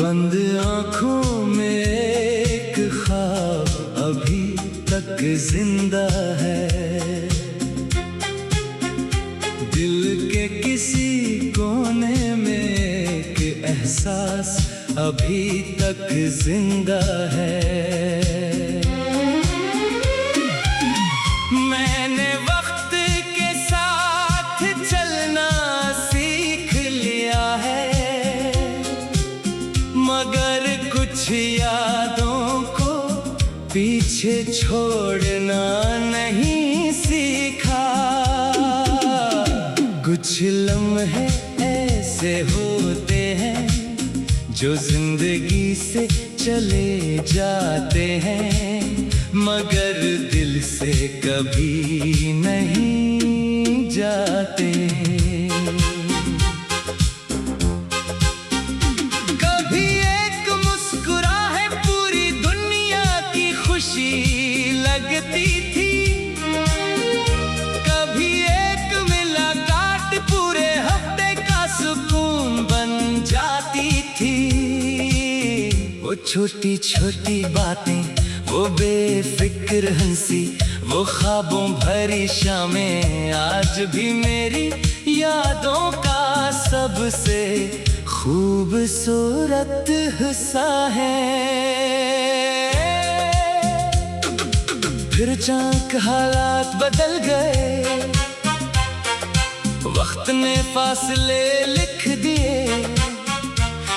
बंद आँखों में एक ख्वाब अभी तक जिंदा है, दिल के किसी कोने में एक एहसास अभी तक जिंदा है। मैंने वक्त के साथ चलना सीख लिया है, मगर कुछ यादों को पीछे छोड़ना नहीं सीखा। कुछ लम्हे ऐसे होते हैं जो जिंदगी से चले जाते हैं, मगर दिल से कभी नहीं जाते। कभी एक मुस्कुराहट पूरी दुनिया की खुशी लगती थी, कभी एक मुलाकात पूरे हफ्ते का सुकून बन जाती थी। वो छोटी छोटी बातें, वो बेफिक्र हंसी, वो ख्वाबों भरी शामें आज भी मेरी यादों का सबसे खूबसूरत हिस्सा है। फिर अचानक हालात बदल गए, वक्त ने फासले लिख दिए,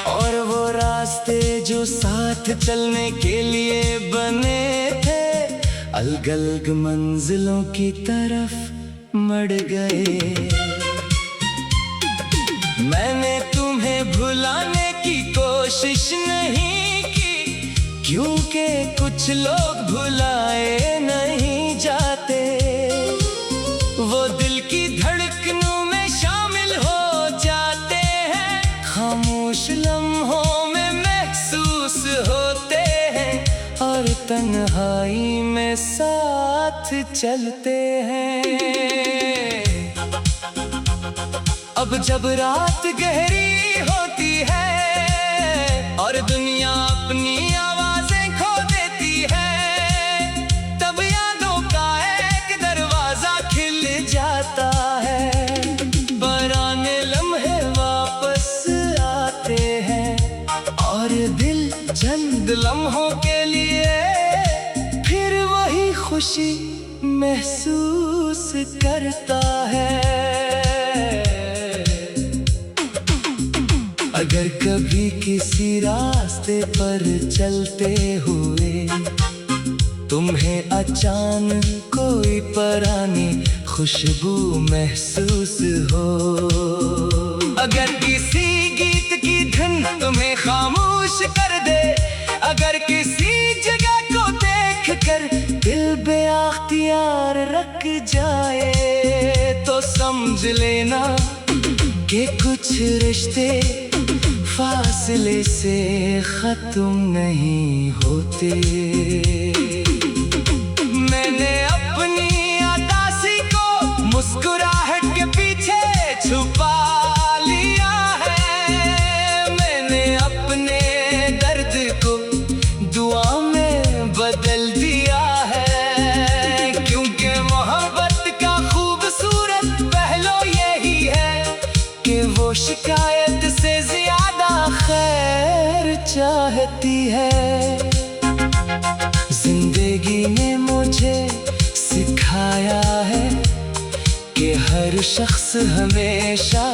और वो रास्ते जो साथ चलने के लिए बने थे अलग अलग मंजिलों की तरफ मड़ गए। मैंने तुम्हें भुलाने की कोशिश नहीं की, क्योंकि कुछ लोग भुलाए नहीं जाते। वो दिल की धड़कनों में शामिल हो जाते हैं, खामोश लम्हों में महसूस होते हैं, और तन्हाई में साथ चलते हैं। अब जब रात गहरी होती है और दुनिया अपनी आवाजें खो देती है, तब यादों का एक दरवाजा खिल जाता है, पुराने लम्हे वापस आते हैं, और दिल चंद लम्हों के लिए फिर वही खुशी महसूस करता है। अगर कभी किसी रास्ते पर चलते हुए तुम्हें अचानक कोई पुरानी खुशबू महसूस हो, अगर किसी गीत की धुन तुम्हें खामोश कर दे, अगर किसी जगह को देखकर दिल बेअख्तियार रख जाए, तो समझ लेना कि कुछ रिश्ते फासले से खत्म नहीं होते। मैंने अपनी उदासी को मुस्कुराहट के पीछे छुपा लिया है, मैंने अपने दर्द को दुआ में बदल दिया है, क्योंकि मोहब्बत का खूबसूरत पहलू यही है कि वो शिकायत से ज्यादा खैर चाहती है। जिंदगी ने मुझे सिखाया है कि हर शख्स हमेशा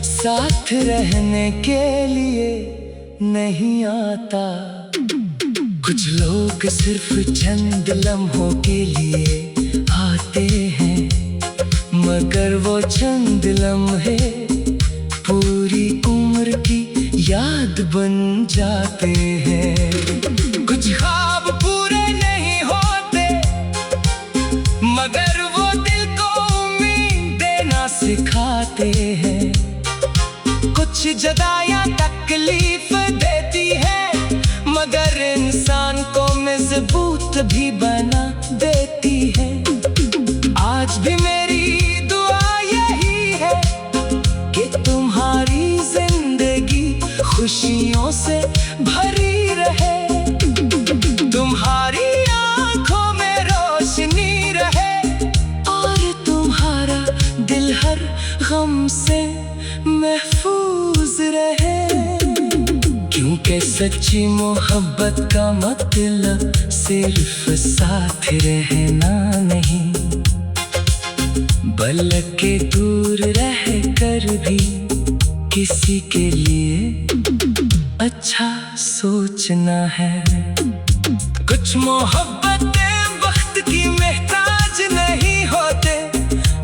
साथ रहने के लिए नहीं आता। कुछ लोग सिर्फ चंद लम्हों के लिए आते हैं, मगर वो चंद लम्हे पूरी उम्र की याद बन जाते हैं। कुछ ख्वाब पूरे नहीं होते, मगर वो दिल को उम्मीद देना सिखाते हैं। कुछ जुदाइयां तकलीफ देती है, मगर इंसान मजबूत भी बना देती है। आज भी मेरी दुआ यही है कि तुम्हारी जिंदगी खुशियों से भरी रहे, तुम्हारी आंखों में रोशनी रहे और तुम्हारा दिल हर गम से महफूज रहे। क्योंकि सच्ची मोहब्बत का मतलब सिर्फ साथ रहना नहीं, बल्कि दूर रह कर भी किसी के लिए अच्छा सोचना है। कुछ मोहब्बतें वक्त की मोहताज नहीं होते,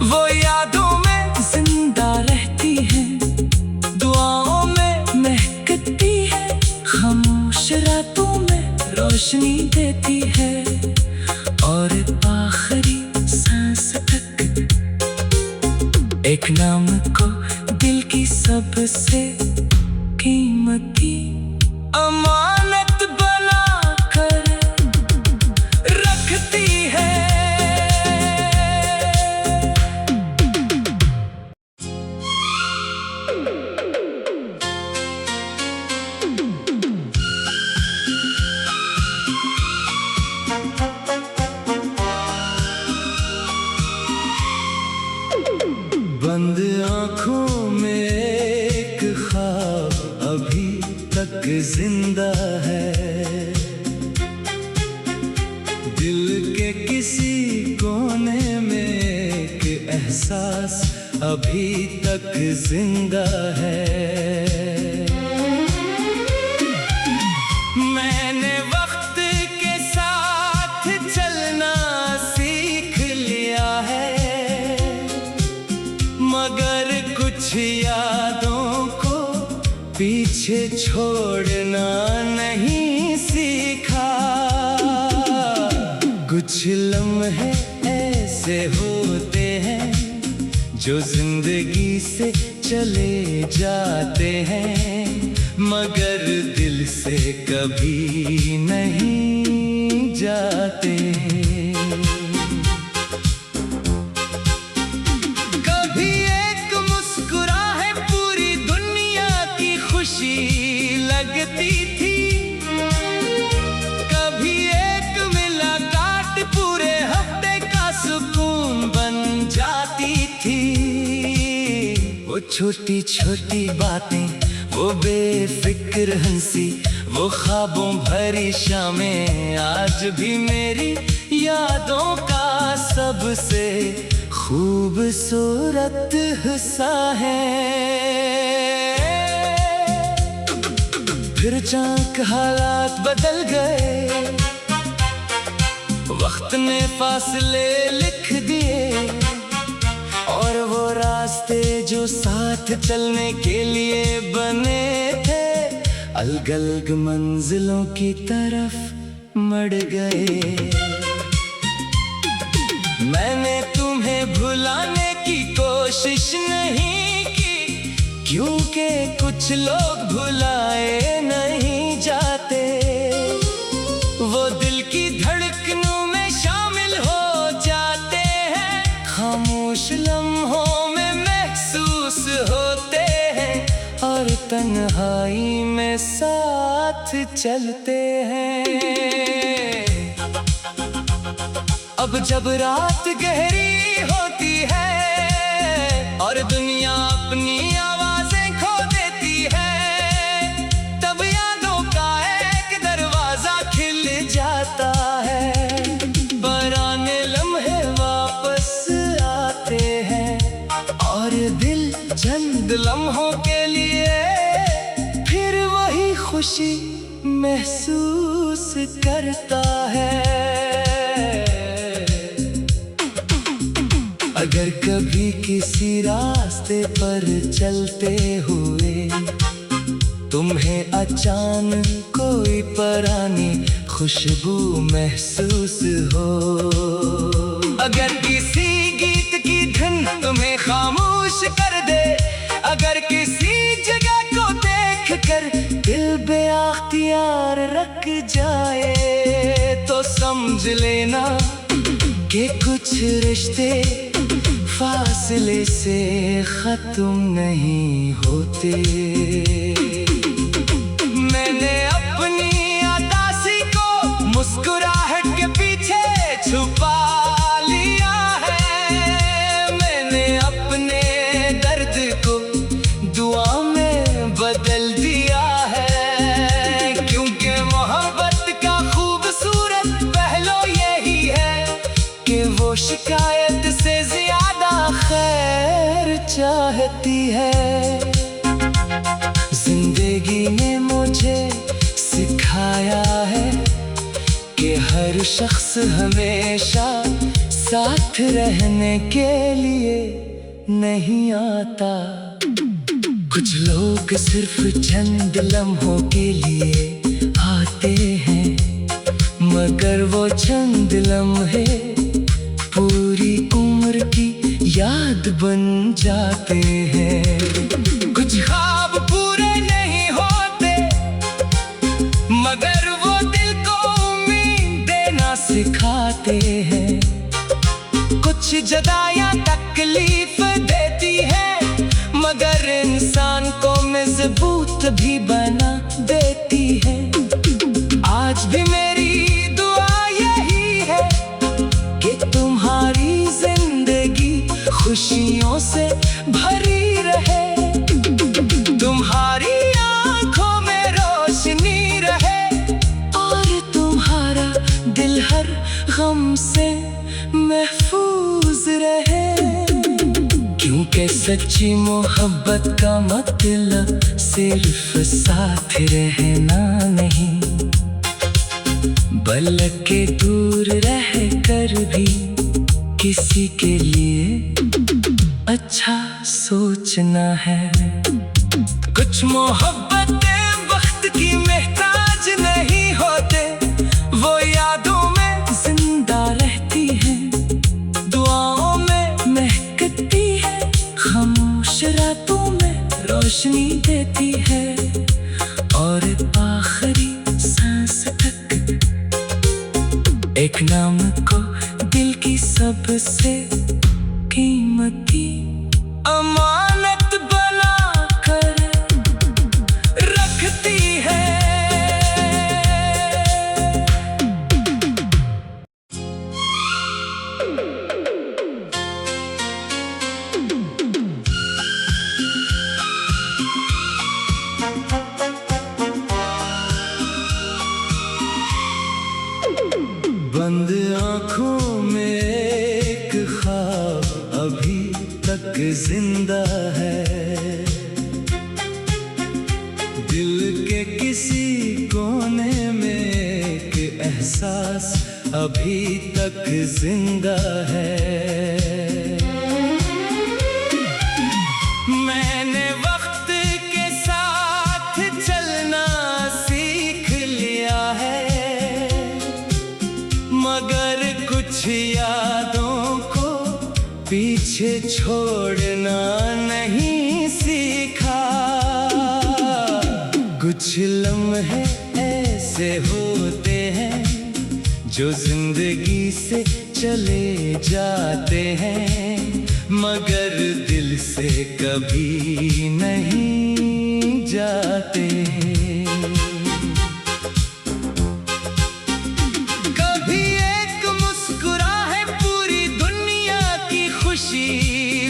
वो यादों में जिंदा रहती हैं, दुआओं में महकती है, खामोश रातों में रोशनी देती है और आखिरी सांस तक एक नाम को दिल की सबसे कीमती अमानत बना कर रखती है। बंद आँखों में एक ख्वाब अभी तक जिंदा है, दिल के किसी कोने में एक एहसास अभी तक जिंदा है। मैंने वक्त के साथ चलना सीख लिया है, मगर कुछ यादों को पीछे छोड़ना नहीं सीखा। कुछ लम्हे ऐसे होते हैं जो जिंदगी से चले जाते हैं, मगर दिल से कभी नहीं जाते। लगती थी कभी एक मुलाकात पूरे हफ्ते का सुकून बन जाती थी। वो छोटी छोटी बातें, वो बेफिक्र हंसी, वो ख्वाबों भरी शामें आज भी मेरी यादों का सबसे खूबसूरत हिस्सा है। फिर चाक हालात बदल गए, वक्त ने फासले लिख दिए और वो रास्ते जो साथ चलने के लिए बने थे अलग अलग मंजिलों की तरफ मड़ गए। मैंने तुम्हें भुलाने की कोशिश नहीं की, क्योंकि कुछ लोग भुलाए नहीं जाते, वो दिल की धड़कनों में शामिल हो जाते हैं, खामोश लम्हों में महसूस होते हैं और तन्हाई में साथ चलते हैं। अब जब रात गहरी होती है और दुनिया अपनी आवाजें खो देती है, तब यादों का एक दरवाजा खिल जाता है, पुराने लम्हे वापस आते हैं और दिल चंद लम्हों के लिए फिर वही खुशी महसूस करता है। अगर कभी किसी रास्ते पर चलते हुए तुम्हें अचानक कोई पुरानी खुशबू महसूस हो, अगर किसी गीत की धुन तुम्हें खामोश कर दे, अगर किसी जगह को देख कर दिल बेअख्तियार रख जाए, तो समझ लेना कि कुछ रिश्ते फासले से खत्म नहीं होते। मैंने अपनी उदासी को मुस्कुराहट के पीछे छुपा लिया है। मैंने अपने दर्द को दुआ में बदल दिया है, क्योंकि मोहब्बत का खूबसूरत पहलू यही है कि वो शिकायत से ज्यादा खैर चाहती है। जिंदगी ने मुझे सिखाया है कि हर शख्स हमेशा साथ रहने के लिए नहीं आता। कुछ लोग सिर्फ चंद लम्हों के लिए आते हैं, मगर वो चंद लम्हे पूरी उम्र की याद बन जाते हैं। कुछ ख्वाब पूरे नहीं होते, मगर वो दिल को उम्मीद देना सिखाते हैं। कुछ जुदाइयां तकलीफ देती है, मगर इंसान को मजबूत भी बना देती है। आज भी मेरी दुआ यही है कि तुम्हारी जिंदगी खुशियों से भरी रहे, तुम्हारी आंखों में रोशनी रहे और तुम्हारा दिल हर गम से महफूज रहे। क्योंकि सच्ची मोहब्बत का मतलब सिर्फ साथ रहना नहीं, बल्कि दूर रह कर भी किसी के लिए अच्छा सोचना है। कुछ मोहब्बतें वक्त की महताज नहीं होते, वो यादों में जिंदा रहती हैं, दुआओं में महकती है, खामोश रातों में रोशनी देती है और आखिरी सांस तक एक नाम को दिल की सबसे कीमती अमानत बना कर रखती है। बंद आँखों में एक ख्वाब अभी तक जिंदा है, दिल के किसी कोने में एक एहसास अभी तक जिंदा है। मैंने वक्त के साथ चलना सीख लिया है, मगर कुछ यादों को पीछे छोड़ना नहीं सीखा। कुछ लम्हे ऐसे होते हैं जो जिंदगी से चले जाते हैं, मगर दिल से कभी नहीं जाते।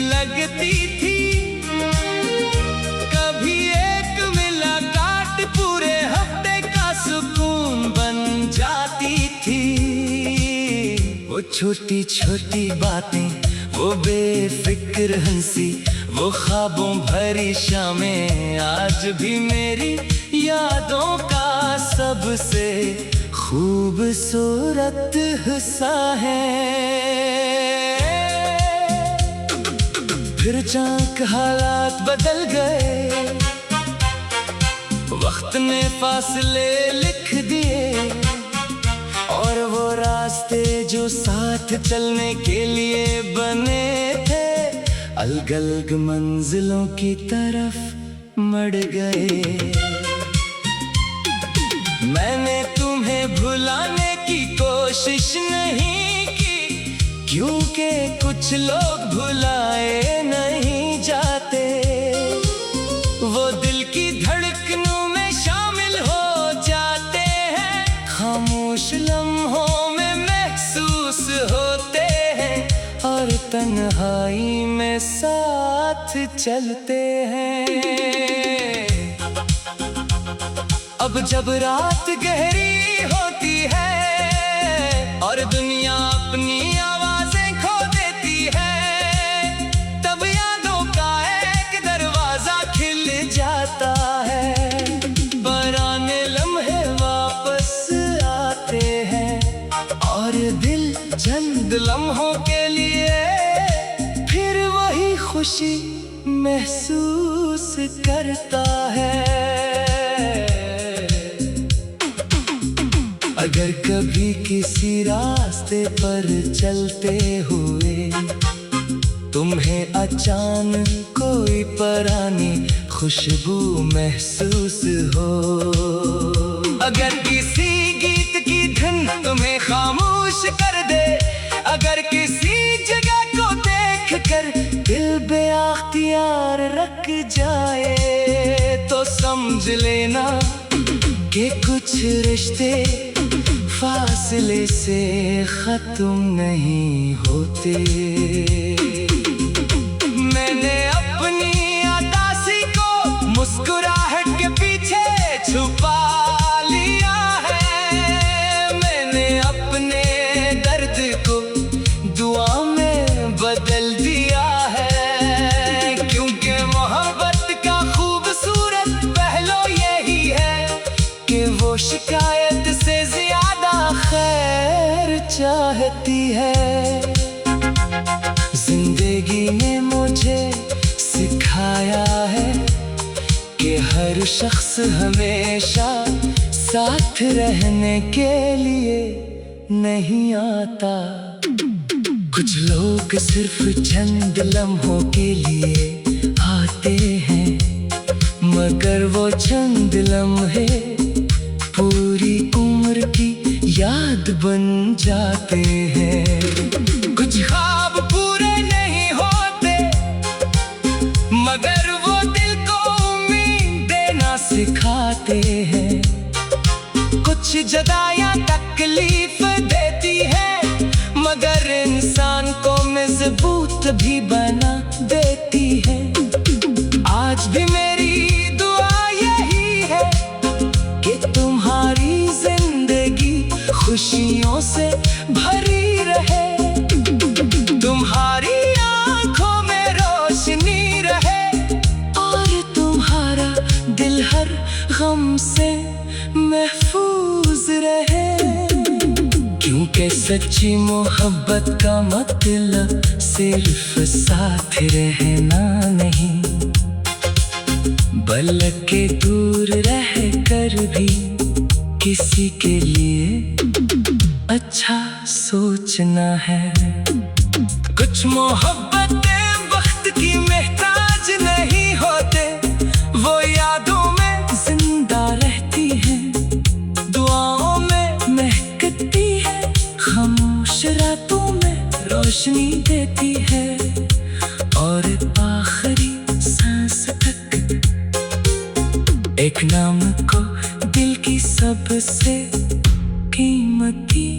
लगती थी कभी एक मुलाकात पूरे हफ्ते का सुकून बन जाती थी। वो छोटी छोटी बातें, वो बेफिक्र हंसी, वो ख्वाबों भरी शामें आज भी मेरी यादों का सबसे खूबसूरत हिस्सा है। फिर चाक हालात बदल गए, वक्त ने फासले लिख दिए और वो रास्ते जो साथ चलने के लिए बने थे अलग अलग मंजिलों की तरफ मड़ गए। मैंने तुम्हें भुलाने की कोशिश कोशिश नहीं की, क्योंकि कुछ लोग भुलाए नहीं जाते। वो दिल की धड़कनों में शामिल हो जाते हैं, खामोश लम्हों में महसूस होते हैं और तन्हाई में साथ चलते हैं। अब जब रात गहरी होती है और दुनिया अपनी आवाजें खो देती है, तब यादों का एक दरवाजा खिल जाता है। पुराने लम्हे वापस आते हैं और दिल चंद लम्हों के लिए फिर वही खुशी महसूस करता है। अगर कभी किसी रास्ते पर चलते हुए तुम्हें अचानक कोई पुरानी खुशबू महसूस हो, अगर किसी गीत की धुन तुम्हें खामोश कर दे, अगर किसी जगह को देखकर दिल बेअख्तियार रख जाए, तो समझ लेना कि कुछ रिश्ते फासले से खत्म नहीं होते। मैंने अपनी उदासी को मुस्कुराहट के पीछे छुपा लिया है, मैंने अपने दर्द को दुआ में बदल दिया है, क्योंकि मोहब्बत का खूबसूरत पहलू यही है कि वो शिकायत से ज्यादा खैर चाहती है। जिंदगी ने मुझे सिखाया है कि हर शख्स हमेशा साथ रहने के लिए नहीं आता। कुछ लोग सिर्फ चंद लम्हों के लिए आते हैं, मगर वो चंद लम्हे पूरी उम्र की याद बन जाते हैं। कुछ ख्वाब पूरे नहीं होते, मगर वो दिल को उम्मीद देना सिखाते हैं। कुछ जुदाइयां तकलीफ देती है, मगर इंसान को मजबूत भी बना देती है। आज भी मेरी दुआ यही है कि तुम्हारी जिंदगी खुशियों से भरी रहे, तुम्हारी आंखों में रोशनी रहे और तुम्हारा दिल हर गम से महफूज रहे। क्योंकि सच्ची मोहब्बत का मतलब सिर्फ साथ रहना नहीं, बल्कि दूर रह कर भी किसी के लिए अच्छा सोचना है। कुछ मोहब्बतें वक्त की महताज नहीं होते, वो यादों में जिंदा रहती हैं, दुआओं में महकती है, खामोश रातों में रोशनी देती है और आखिरी सांस तक एक नाम को दिल की सबसे कीमती